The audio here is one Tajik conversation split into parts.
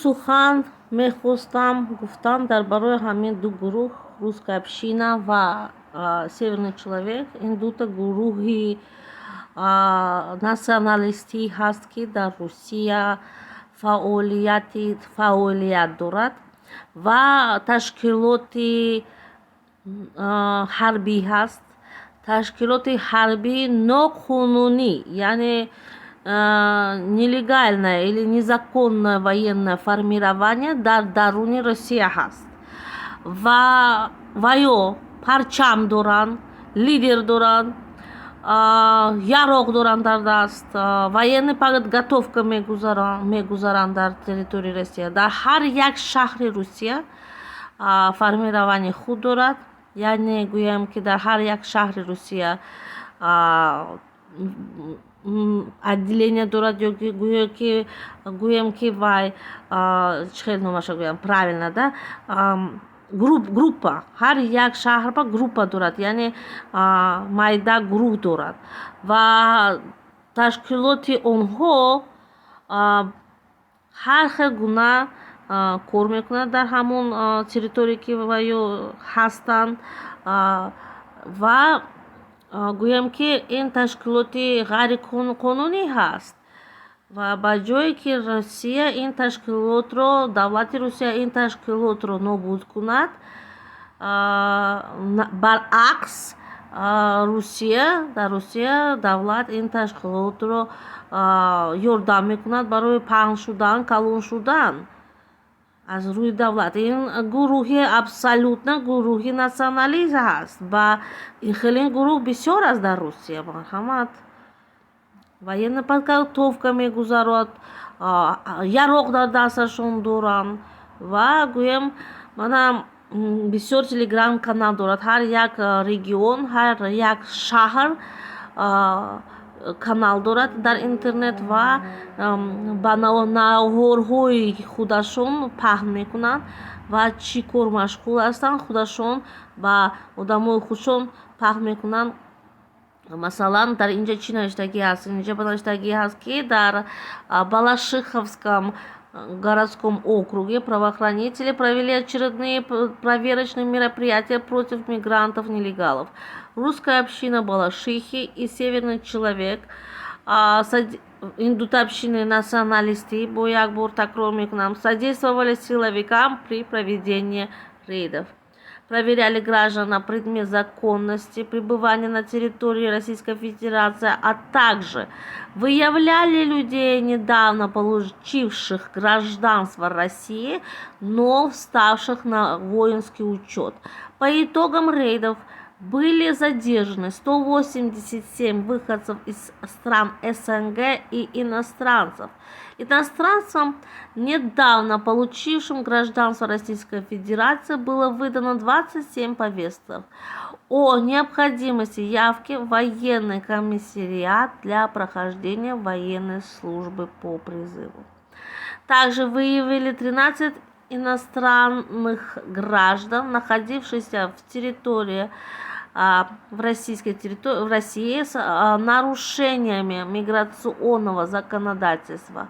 сухан мехостам гуфтан дар барои ҳамин ду гурӯҳ русская община ва северный человек. Ин дута гурӯҳи националистӣ ҳаст, ки дар Русия фаъолият дорад ва ташкилоти ҳарбӣ ҳаст. Ташкилоти ҳарбии ноқонунӣ, яъне нелегальное или незаконное военное формирование дар даруни Россия ҳаст. Ва ё парчам доранд, лидер доранд, яроқ доранд дар даст, военный подготовка мегузаранд дар территорияи Россия. Дар ҳар як шаҳри Русия формирование худ дорад. Яъне гӯям, ки дар ҳар як шаҳри Русия отделение дорад, ё гӯем, ки вай чӣ хел номаша гӯям правилно, да, группа. Ҳар як шаҳр группа дорад, яъне майда гурӯҳ дорад ва ташкилоти онҳо ҳар хел гуна кор мекунад дар ҳамон территорие, ки ваё ҳастанд. Ва гӯям, ки ин ташкилоти ғайриқонунӣ ҳаст ва ба ҷое ки Россия ин ташкилотро, давлати Русия ин ташкилотро нобуд кунад, баръакс дар Русия давлат ин ташкилотро ёрдам мекунад барои паҳн шудан, калон шудан аз рӯи давлат. Ин гурӯҳи абсолютно гурӯҳи националист ҳаст. Ва ин хелин гурӯҳ бисёр аст дар Русия. Марҳамат. Военная подготовка мегузарад, яроқ дар дасташон доранд ва гӯем мана бисёр телеграм канал дорад. Ҳар як регион, ҳар як шаҳр канал дорад дар интернет ва ба наҳорҳои худашон паҳн мекунанд ва чӣ кор машғул ҳастанд, худашон ба одамои худшон паҳн мекунанд. Масалан, дар инҷа чӣ навиштагӣ ҳаст? Инҷа навиштагӣ ҳаст, ки дар Балашиховском городском округе правоохранители провели очередные проверочные мероприятия против мигрантов-нелегалов. Русская община Балашихи и северный человек, ин дута общины националисти, бо як бор такрор мекунам, содействовали силовикам при проведении рейдов. Проверяли граждан на предмет законности пребывания на территории Российской Федерации, а также выявляли людей, недавно получивших гражданство России, но вставших на воинский учет. По итогам рейдов были задержаны 187 выходцев из стран СНГ и иностранцев. Иностранцам, недавно получившим гражданство Российской Федерации, было выдано 27 повесток о необходимости явки в военный комиссариат для прохождения военной службы по призыву. Также выявили 13 иностранных граждан, находившихся в территории в России с нарушениями миграционного законодательства.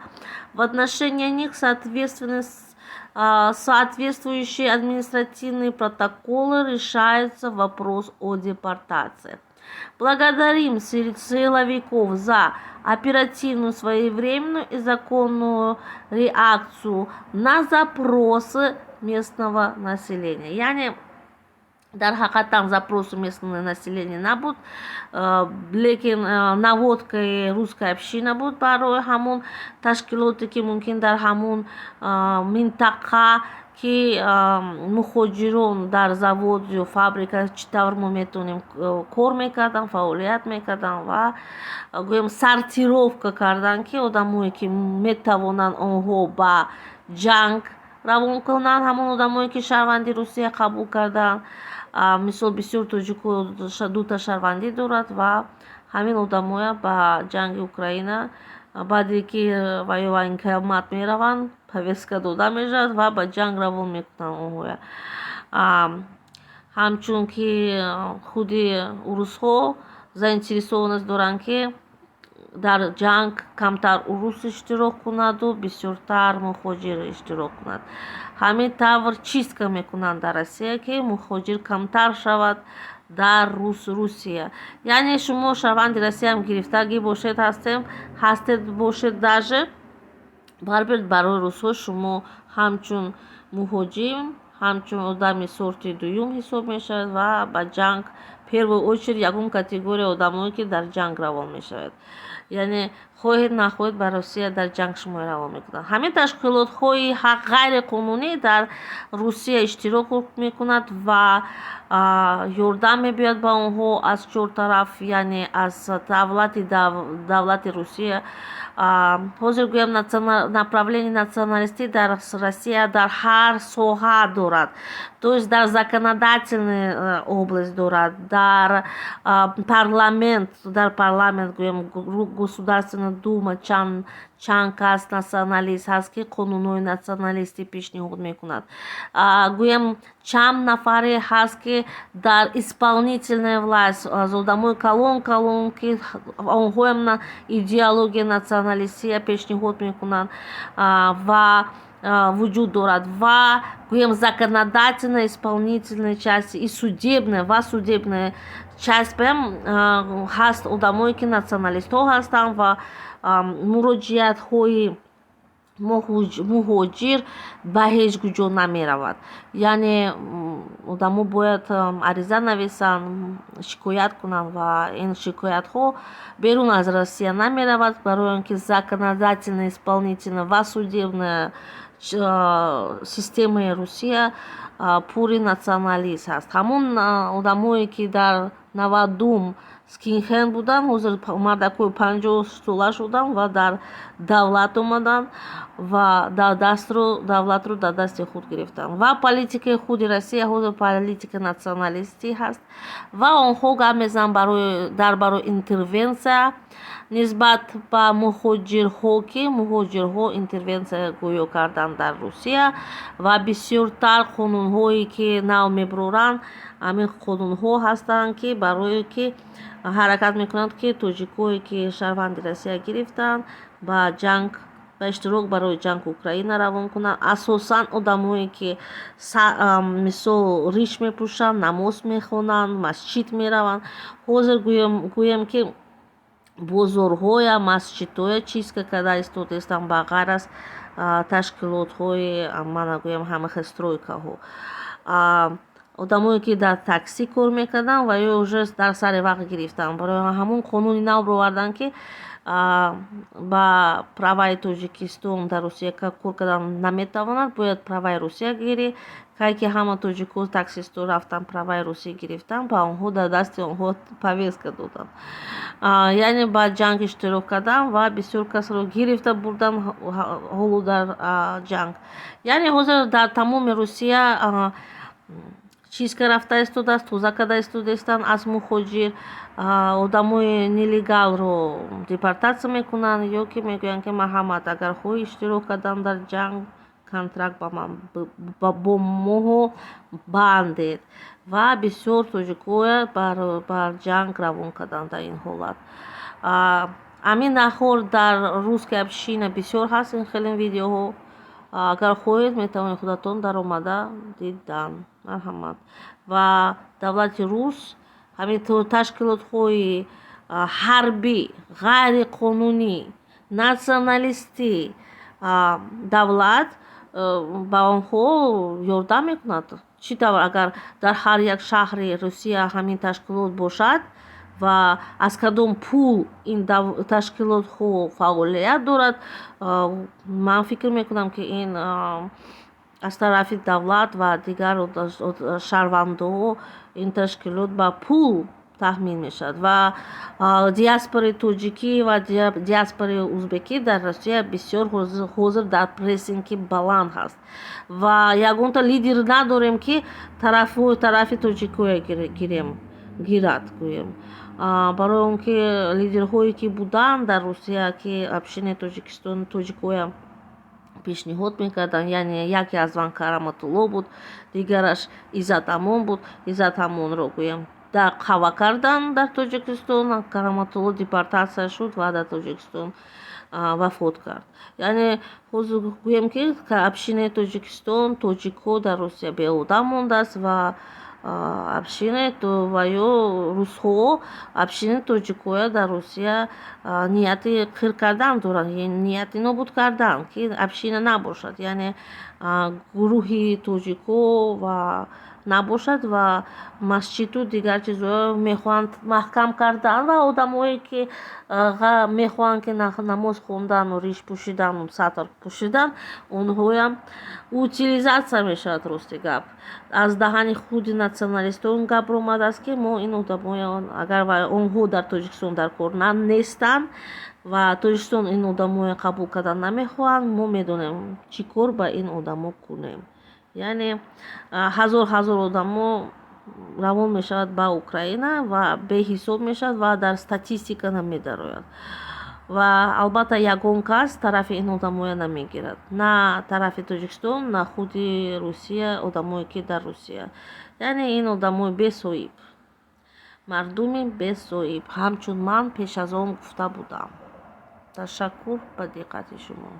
В отношении них соответствующие административные протоколы решаются вопрос о депортации. Благодарим силовиков за оперативную, своевременную и законную реакцию на запросы местного населения. Яъне дар ҳақиқатан запроси местного населения набуд, лекин наводкаи русская община буд барои ҳамон ташкилоте, ки мумкин дар ҳамон минтақа, ки мухоҷирон дар завод ё фабрика чӣ тавр мо метавонем кор мекарданд, фаъолият мекарданд ва гӯем сортировка карданд, ки одамое ки метавонанд онҳо ба ҷанг равон кунанд, ҳамон одамое ки шаҳрвандии Русия қабул карданд. Мисол бисёр тоҷико дута шаҳрвандӣ дорад ва ҳамин одамоя ба ҷанги Украина баъде ки ваё военкомат мераванд, повестка дода мешавад ва ба ҷанг равон мекунанд онҳоя. ҳамчун ки худи урусҳо заинтересованность доранд, ки дар ҷанг камтар урус иштирок кунаду бисёртар муҳоҷир иштирок кунад. Ҳамин тавр чистка мекунанд дар Россия, ки муҳоҷир камтар шавад дар Русия. Яъне шумо шаҳрванди Россияам гирифтагӣ ҳастед бошед даже барбед барои русҳо шумо ҳамчун муҳоҷир, ҳамчун одами сорти дуюм ҳисоб мешавад ва ба ҷанг первую очередь ягон категория одамое ки дар ҷанг равон мешавад. Яъне хоҳед нахоҳед ба Русия дар ҷанг шумо равон мекунад. Ҳамин ташкилотҳои ғайриқонунӣ дар Русия иштирок мекунад ва ёрдам мебиёд ба онҳо аз чортараф, яъне аз давлати Русия. ҳозир гӯям направление националистӣ дар Россия дар ҳар соҳа дорад. То есть дар законодательный область дорад, дар парламент гӯям государственная дума чанд кас националист ҳаст, ки қонунҳои националистӣ пешниҳод мекунад. Гӯям чанд нафаре ҳаст, ки дар исполнительная власть аз одамои калон, ки онҳоям идеология националистия пешниҳод мекунанд ва вуҷуд дорад. Ва гӯям законодательная, исполнительная части и судебная часть ҳаст одамое ки националистҳо ҳастанд ва муроҷиатҳои муҳоҷир ба ҳеҷ куҷо намеравад. Яъне одамо бояд ариза нависанд, шикоят кунанд ва ин шикоятҳо берун аз Россия намеравад, барои он ки законодательная, исполнительная ва судебная системаи Русия пури националист ҳаст. Ҳамон одамое ки дар 92 скинхенд буданд, ҳозир мардакои 50-сола шуданд ва дар давлат омаданд ва давлатро дар дасти худ гирифтанд. Ва политикаи худи Россия ҳозир политика националистӣ ҳаст ва онҳо гап мезананд дар барои интервенсия нисбат ба муҳоҷирҳо, ки муҳоҷирҳо интервенсия гӯё карданд дар Русия ва бисёртар қонунҳое ки нав мебуроранд, ҳамин қонунҳо ҳастанд, ки барое ки ҳаракат мекунанд, ки тоҷикое ки шаҳрванди Россия гирифтанд ба ҷанг, ба иштирок барои ҷанг Украина равон кунанд. Асосан одамое ки мисол риш мепӯшанд, намоз мехонанд, масҷид мераванд. Ҳозир гӯем ки бозорҳоя, масҷидҳоя чистка карда истодаистанд ба ғайр аз ташкилотҳои мана гӯям ҳамахе стройкаҳо. Одамое ки дар такси кор мекарданд ва ё уже дар сари вақт гирифтанд. Барои ҳамон қонуни нав бироварданд, ки ба праваи Тоҷикистон дар Русия кор кардан наметавонад, бояд праваи Русия гирӣ. Кай ки ҳама тоҷико таксисто рафтан праваи Русия гирифтан, ба онҳо дар дасти онҳо повестка доданд. Яъне ба ҷанг иштирок кардан ва бисёр касро гирифта бурдан ҳоло дар ҷанг. Яъне ҳозир дар тамоми Русия чистка рафта истодааст, тоза карда истодаистанд аз муҳоҷир. Одамои нелегалро депортатсия мекунанд, ё ки мегӯянд ки марҳамат, агар хоҳӣ иштирок кардан дар ҷанг, контракт бо моҳо бандед. Ва бисёр тоҷикоя бар ҷанг равон карданд дар ин ҳолат. Амин нахор дар русская община бисёр ҳаст ин хелин видеоҳо. Агар хоҳед метавонед худатон даромада дидан. Марҳамат. Ва давлати рус ҳамин ташкилотҳои ҳарбӣ, ғайриқонунӣ, националистӣ давлат ба онҳо ёрдам мекунад. Чӣ тавр агар дар ҳар як шаҳри Русия ҳамин ташкилот бошад ва аз кадом пул ин ташкилотҳо фаъолият дорад, ман фикр мекунам, ки ин аз тарафи давлат ва дигар шаҳрвандоҳо ин ташкилот ба пул таъмин мешавад. Ва диаспораи тоҷикӣ ва диаспораи узбекӣ дар Россия бисёр ҳозир дар прессинги баланд ҳаст ва ягонта лидер надорем, ки тарафи тоҷикоя гирад гӯем. Барои он ки лидерҳое ки буданд дар Русия, ки общини Тоҷикистони тоҷикоя пешниҳод мекарданд, яъне яке аз Ванка Раҳматулло буд, дигараш Иззат Амон буд. Иззат Амонро гӯям даъва кардан дар Тоҷикистон, Караматулло депортация шуд ва дар Тоҷикистон вафот кард. Яъне ҳозир гӯем ки общинаи Тоҷикистон, тоҷикҳо дар Русия беҳуда мондааст ва общинаи ва ё русҳо общинаи тоҷикоя дар Русия нияти қир кардан доранд, нияти нобуд кардан, ки община набошад, яъне гурӯҳи тоҷикҳо ва набошад ва масҷиду дигар чизҳоро мехоҳанд маҳкам кардан ва одамое ки мехоҳанд ки намоз хондану риш пӯшидану сатр пӯшидан, онҳоям утилизатсия мешавад. Рости гап аздаҳани худи националистон гап омадааст, ки мо ин одамоян агар онҳо дар Тоҷикистон дар кор нестанд ва Тоҷикистон ин одамоян қабул кардан намехоҳанд, мо медонем чӣ кор ба ин одамо кунем. Яъне ҳазор одамо равон мешавад ба Украина ва беҳисоб мешавад ва дар статистика намедарояд. Ва албатта ягон кас тарафи ин одамоя намегирад, на тарафи Тоҷикистон, на худи Русия, одамое ки дар Русия. Яъне ин одамои бесоиб, мардуми бесоиб, ҳамчун ман пеш аз он гуфта будам. Ташаккур ба диққати шумо.